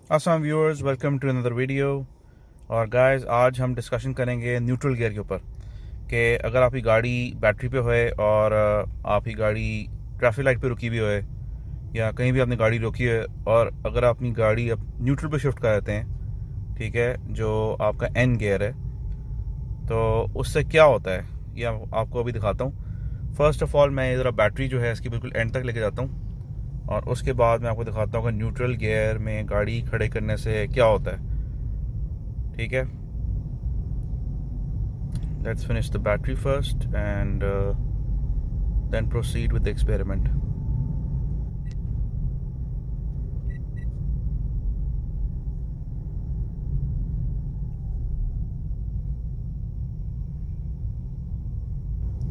अस्सलाम viewers, welcome to another video. और guys, आज हम डिस्कशन करेंगे न्यूट्रल गियर के ऊपर कि अगर आपकी गाड़ी बैटरी पे होए और आपकी गाड़ी ट्रैफिक लाइट पे रुकी हुई होए या कहीं भी आपने गाड़ी रोकी है और अगर आप अपनी गाड़ी अब न्यूट्रल पे शिफ्ट कर देते हैं, ठीक है, जो आपका एन गियर है, तो उससे क्या होता है ये आपको अभी दिखाता हूँ। फर्स्ट ऑफ ऑल मैं ज़रा बैटरी जो है इसकी बिल्कुल एंड तक लेके जाता हूँ और उसके बाद मैं आपको दिखाता हूँ कि न्यूट्रल गियर में गाड़ी खड़े करने से क्या होता है। ठीक है, let's finish the battery first and then proceed with the experiment.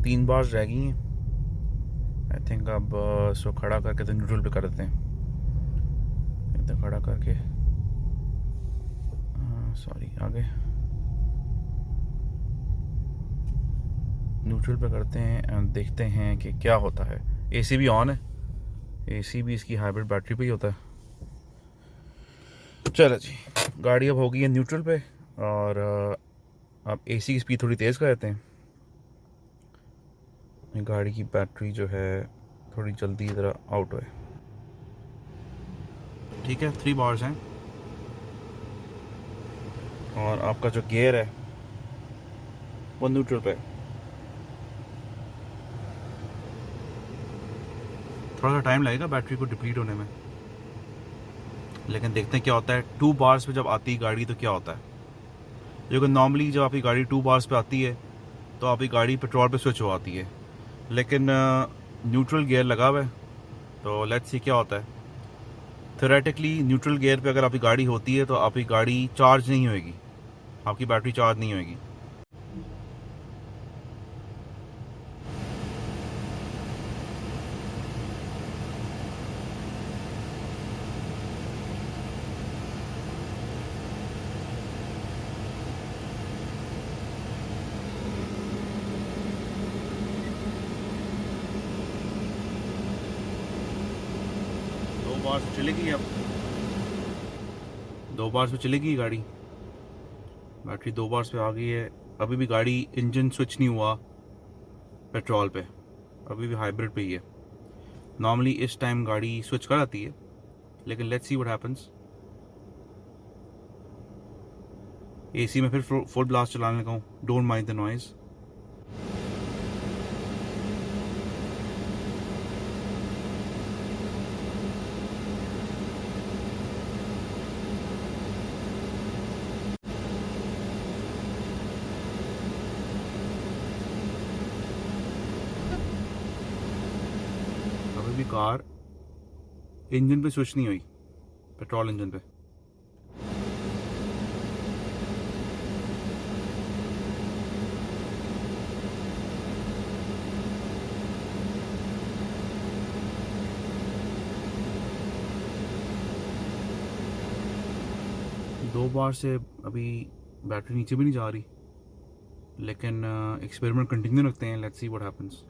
तीन बार रह गई हैं। आई थिंक अब इसको खड़ा करके तो न्यूट्रल पे कर देते हैं। इधर खड़ा करके, सॉरी, आगे न्यूट्रल पे करते हैं एंड देखते हैं कि क्या होता है। एसी भी ऑन है, एसी भी इसकी हाइब्रिड बैटरी पे ही होता है। चलो जी, गाड़ी अब हो गई है न्यूट्रल पे और अब एसी की स्पीड थोड़ी तेज़ कर देते हैं। गाड़ी की बैटरी जो है थोड़ी जल्दी ज़रा आउट हुए। ठीक है, 3 बार्स हैं और आपका जो गियर है वो न्यूट्रल पे। थोड़ा सा टाइम लगेगा बैटरी को डिप्लीट होने में, लेकिन देखते हैं क्या होता है। 2 बार्स पे जब आती है गाड़ी तो क्या होता है। क्योंकि नॉर्मली जब आपकी गाड़ी 2 बार्स पे आती है तो आपकी गाड़ी पेट्रोल पे स्विच हो आती है, लेकिन न्यूट्रल गियर लगा हुआ है तो लेट्स सी क्या होता है। थ्योरेटिकली न्यूट्रल गियर पे अगर आपकी गाड़ी होती है तो आपकी गाड़ी चार्ज नहीं होएगी, आपकी बैटरी चार्ज नहीं होएगी। दो बार से चलेगी, अब 2 बार से चलेगी गाड़ी। बैटरी 2 बार पे आ गई है। अभी भी गाड़ी इंजन स्विच नहीं हुआ पेट्रोल पे, अभी भी हाइब्रिड पे ही है। नॉर्मली इस टाइम गाड़ी स्विच कर आती है, लेकिन let's see what happens. AC में फिर फुल ब्लास्ट चलाने लगा हूँ, डोंट माइंड द नॉइज़। अभी भी कार इंजन पे स्विच नहीं हुई, पेट्रोल इंजन पे। दो बार से अभी बैटरी नीचे भी नहीं जा रही, लेकिन एक्सपेरिमेंट कंटिन्यू रखते हैं। Let's see what happens.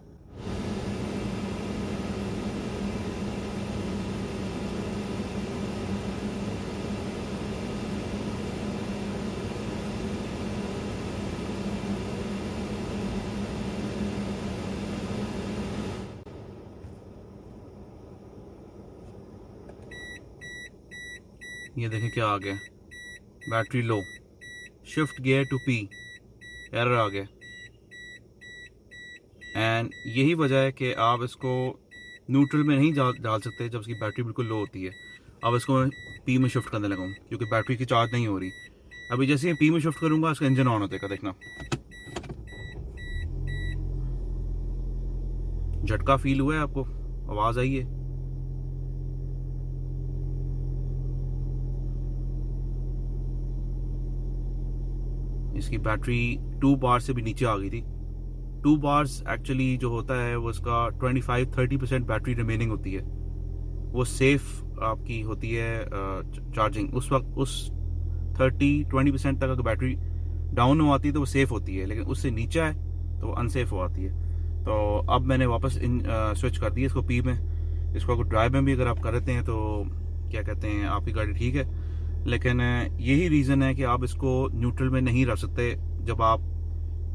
ये देखें क्या आ गया, battery low, shift gear to P, error आ गया। एंड यही वजह है कि आप इसको न्यूट्रल में नहीं डाल सकते जब इसकी बैटरी बिल्कुल लो होती है। अब इसको मैं पी में शिफ्ट करने लगा हूँ क्योंकि बैटरी की चार्ज नहीं हो रही। अभी जैसे ही पी में शिफ्ट करूँगा इसका इंजन ऑन होता है, देखना झटका फील हुआ है आपको, आवाज़ आई है। इसकी बैटरी 2 बार से भी नीचे आ गई थी। 2 बार्स एक्चुअली जो होता है वो इसका 25-30% बैटरी रिमेनिंग होती है, वो सेफ आपकी होती है चार्जिंग। उस वक्त उस 30-20% तक अगर बैटरी डाउन हो आती है तो वो सेफ़ होती है, लेकिन उससे नीचे है तो वो अनसेफ हो आती है। तो अब मैंने वापस स्विच कर दिया इसको पी में। इसको अगर ड्राइव में भी अगर आप कर देते हैं तो क्या कहते हैं, आपकी गाड़ी ठीक है। लेकिन यही रीज़न है कि आप इसको न्यूट्रल में नहीं रख सकते जब आप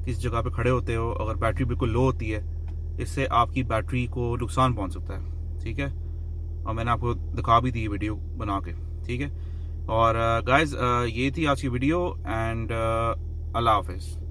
किस जगह पे खड़े होते हो। अगर बैटरी बिल्कुल लो होती है, इससे आपकी बैटरी को नुकसान पहुंच सकता है, ठीक है। और मैंने आपको दिखा भी दी वीडियो बना के, ठीक है। और गाइस ये थी आज की वीडियो, एंड अल्लाह हाफिज़।